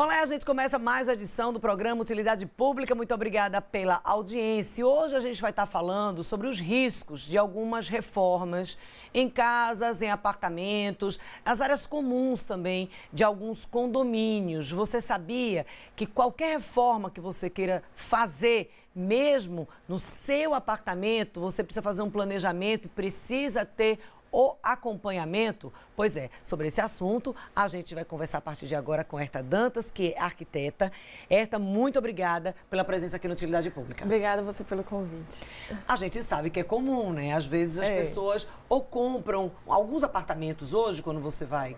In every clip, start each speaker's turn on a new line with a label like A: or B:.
A: Olá, a gente começa mais uma edição do programa Utilidade Pública. Muito obrigada pela audiência. Hoje a gente vai estar falando sobre os riscos de algumas reformas em casas, em apartamentos, nas áreas comuns também de alguns condomínios. Você sabia que qualquer reforma que você queira fazer, mesmo no seu apartamento, você precisa fazer um planejamento e precisa ter o acompanhamento? Pois é, sobre esse assunto a gente vai conversar a partir de agora com Herta Dantas, que é arquiteta. Herta, muito obrigada pela presença aqui no Utilidade Pública.
B: Obrigada a você pelo convite.
A: A gente sabe que é comum, né? Às vezes as pessoas ou compram alguns apartamentos hoje, quando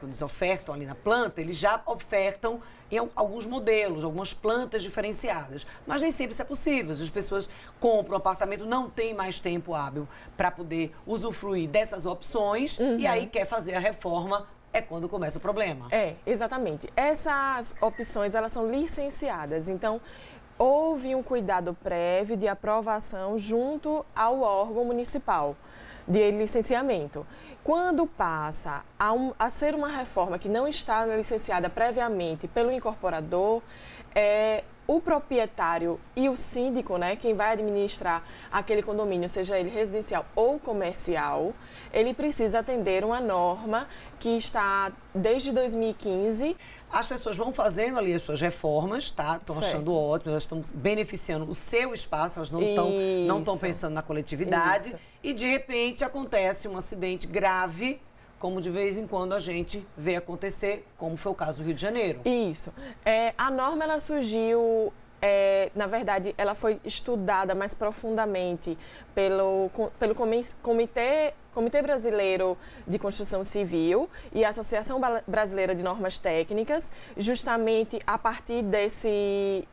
A: eles ofertam ali na planta, eles já ofertam em alguns modelos, algumas plantas diferenciadas. Mas nem sempre isso é possível. As pessoas compram um apartamento, não tem mais tempo hábil para poder usufruir dessas opções e aí quer fazer a reforma, é quando começa o problema.
B: Exatamente. Essas opções, elas são licenciadas. Então, houve um cuidado prévio de aprovação junto ao órgão municipal de licenciamento. Quando passa a ser uma reforma que não está licenciada previamente pelo incorporador, o proprietário e o síndico, né, quem vai administrar aquele condomínio, seja ele residencial ou comercial, ele precisa atender uma norma que está desde 2015.
A: As pessoas vão fazendo ali as suas reformas, tá? Estão achando ótimo, elas estão beneficiando o seu espaço, elas não estão pensando na coletividade. Isso. E, de repente, acontece um acidente grave, como de vez em quando a gente vê acontecer, como foi o caso do Rio de Janeiro.
B: Isso. A norma, ela surgiu, na verdade, ela foi estudada mais profundamente pelo Comitê Brasileiro de Construção Civil e a Associação Brasileira de Normas Técnicas, justamente a partir desse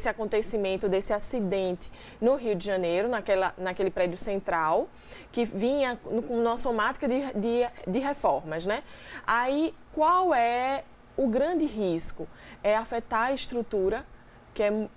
B: acontecimento, desse acidente no Rio de Janeiro, naquele prédio central, que vinha com uma somática de reformas, né? Aí, qual é o grande risco? É afetar a estrutura, que é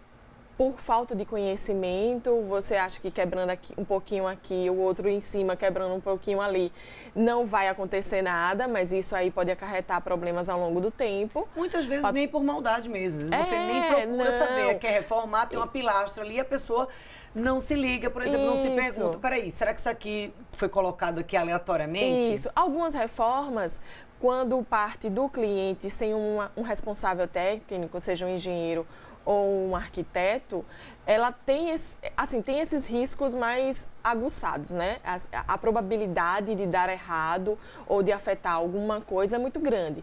B: por falta de conhecimento. Você acha que quebrando aqui, um pouquinho aqui, o outro em cima quebrando um pouquinho ali, não vai acontecer nada, mas isso aí pode acarretar problemas ao longo do tempo.
A: Muitas vezes nem por maldade mesmo, às vezes você nem procura saber, quer reformar, tem uma pilastra ali, a pessoa não se liga, por exemplo, não se pergunta, peraí, será que isso aqui foi colocado aqui aleatoriamente?
B: Isso, algumas reformas, quando parte do cliente sem um responsável técnico, seja um engenheiro ou um arquiteto, ela tem esses riscos mais aguçados, né? A probabilidade de dar errado ou de afetar alguma coisa é muito grande.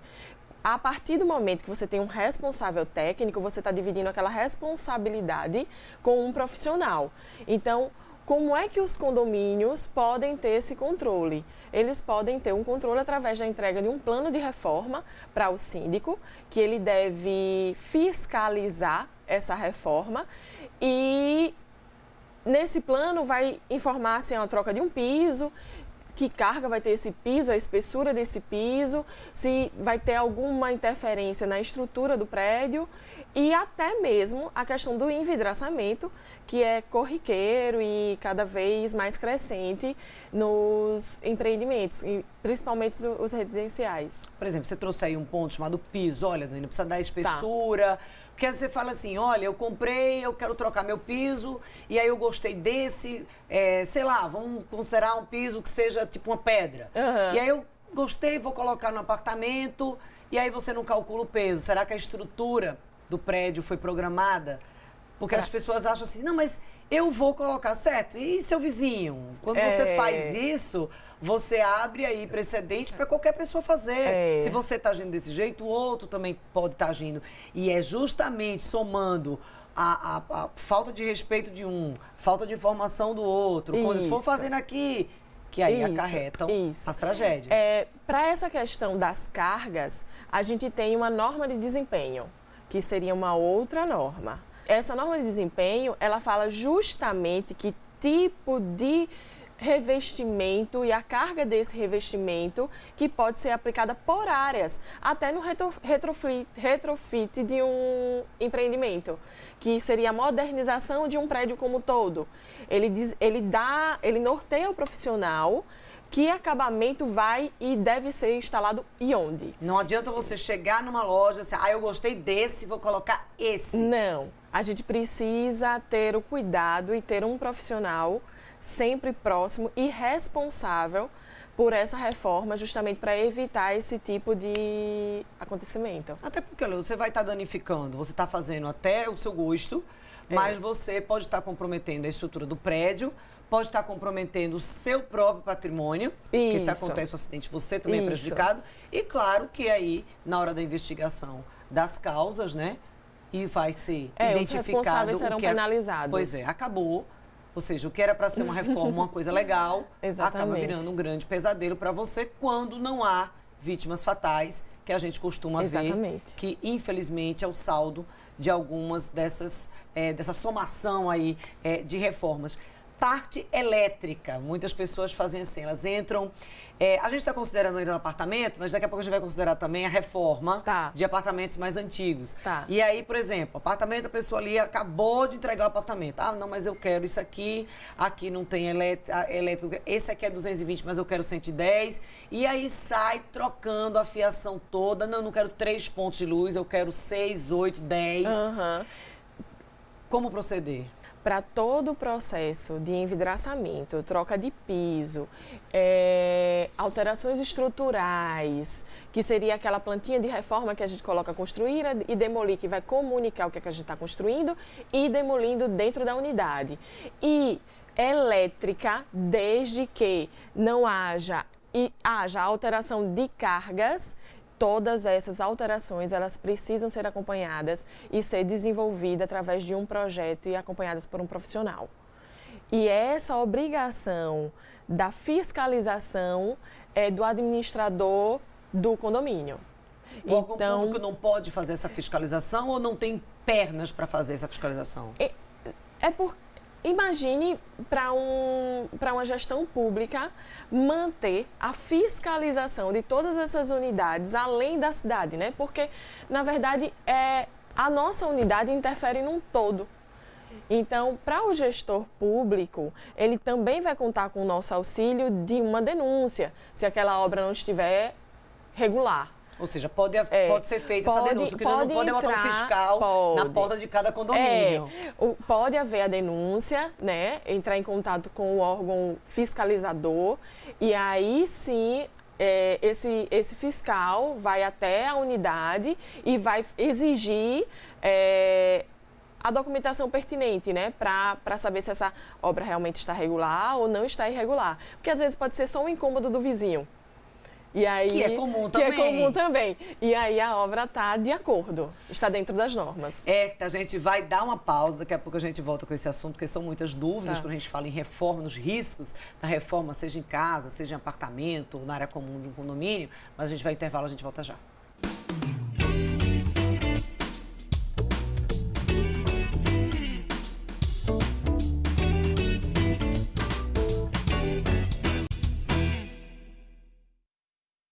B: A partir do momento que você tem um responsável técnico, você está dividindo aquela responsabilidade com um profissional. Então, como é que os condomínios podem ter esse controle? Eles podem ter um controle através da entrega de um plano de reforma para o síndico, que ele deve fiscalizar essa reforma e nesse plano vai informar se é uma troca de um piso, que carga vai ter esse piso, a espessura desse piso, se vai ter alguma interferência na estrutura do prédio e até mesmo a questão do envidraçamento, que é corriqueiro e cada vez mais crescente nos empreendimentos, e principalmente os residenciais.
A: Por exemplo, você trouxe aí um ponto chamado piso. Olha, Dani, precisa dar espessura. Porque você fala assim, olha, eu comprei, eu quero trocar meu piso, e aí eu gostei desse, sei lá, vamos considerar um piso que seja tipo uma pedra. E aí eu gostei, vou colocar no apartamento, e aí você não calcula o peso. Será que a estrutura do prédio foi programada? Porque as pessoas acham assim, não, mas eu vou colocar certo. E seu vizinho? Quando você faz isso, você abre aí precedente para qualquer pessoa fazer. Se você está agindo desse jeito, o outro também pode estar agindo. E é justamente somando a falta de respeito de um, falta de informação do outro, quando eles for fazendo aqui, que aí acarretam as tragédias.
B: Para essa questão das cargas, a gente tem uma norma de desempenho, que seria uma outra norma. Essa norma de desempenho, ela fala justamente que tipo de revestimento e a carga desse revestimento que pode ser aplicada por áreas, até no retrofit de um empreendimento, que seria a modernização de um prédio como um todo. Ele norteia o profissional que acabamento vai e deve ser instalado e onde.
A: Não adianta você chegar numa loja e assim, eu gostei desse, vou colocar esse.
B: Não. A gente precisa ter o cuidado e ter um profissional sempre próximo e responsável por essa reforma, justamente para evitar esse tipo de acontecimento.
A: Até porque, olha, você vai estar danificando, você está fazendo até o seu gosto, mas você pode estar comprometendo a estrutura do prédio, pode estar comprometendo o seu próprio patrimônio, porque se acontece um acidente, você também é prejudicado. E claro que aí, na hora da investigação das causas, né, e vai ser identificado
B: os responsáveis serão penalizados.
A: Pois é, acabou. Ou seja, o que era para ser uma reforma, uma coisa legal, acaba virando um grande pesadelo para você quando não há vítimas fatais, que a gente costuma ver, que infelizmente é o saldo de algumas dessa somação aí de reformas. Parte elétrica, muitas pessoas fazem assim, elas entram... a gente está considerando ainda no apartamento, mas daqui a pouco a gente vai considerar também a reforma de apartamentos mais antigos. E aí, por exemplo, apartamento, a pessoa ali acabou de entregar o apartamento. Não, mas eu quero isso aqui não tem elétrico, esse aqui é 220, mas eu quero 110. E aí sai trocando a fiação toda. Não quero 3 pontos de luz, eu quero 6, 8, 10. Como proceder?
B: Para todo o processo de envidraçamento, troca de piso, alterações estruturais, que seria aquela plantinha de reforma que a gente coloca construir e demolir, que vai comunicar o que a gente está construindo e demolindo dentro da unidade. E elétrica, desde que não haja alteração de cargas. Todas essas alterações, elas precisam ser acompanhadas e ser desenvolvidas através de um projeto e acompanhadas por um profissional. E essa obrigação da fiscalização é do administrador do condomínio.
A: O órgão público não pode fazer essa fiscalização ou não tem pernas para fazer essa fiscalização?
B: Imagine para uma gestão pública manter a fiscalização de todas essas unidades além da cidade, né? Porque, na verdade, a nossa unidade interfere num todo. Então, para o gestor público, ele também vai contar com o nosso auxílio de uma denúncia, se aquela obra não estiver regular.
A: Ou seja, pode ser feita essa denúncia, que não pode botar um fiscal na porta de cada condomínio.
B: Pode haver a denúncia, né? Entrar em contato com o órgão fiscalizador e aí sim esse fiscal vai até a unidade e vai exigir a documentação pertinente, né? Para saber se essa obra realmente está regular ou não está irregular. Porque às vezes pode ser só um incômodo do vizinho. E aí,
A: que é comum também.
B: E aí a obra está de acordo, está dentro das normas.
A: A gente vai dar uma pausa, daqui a pouco a gente volta com esse assunto, porque são muitas dúvidas quando a gente fala em reforma, nos riscos da reforma, seja em casa, seja em apartamento, na área comum de um condomínio. Mas a gente vai intervalo, a gente volta já.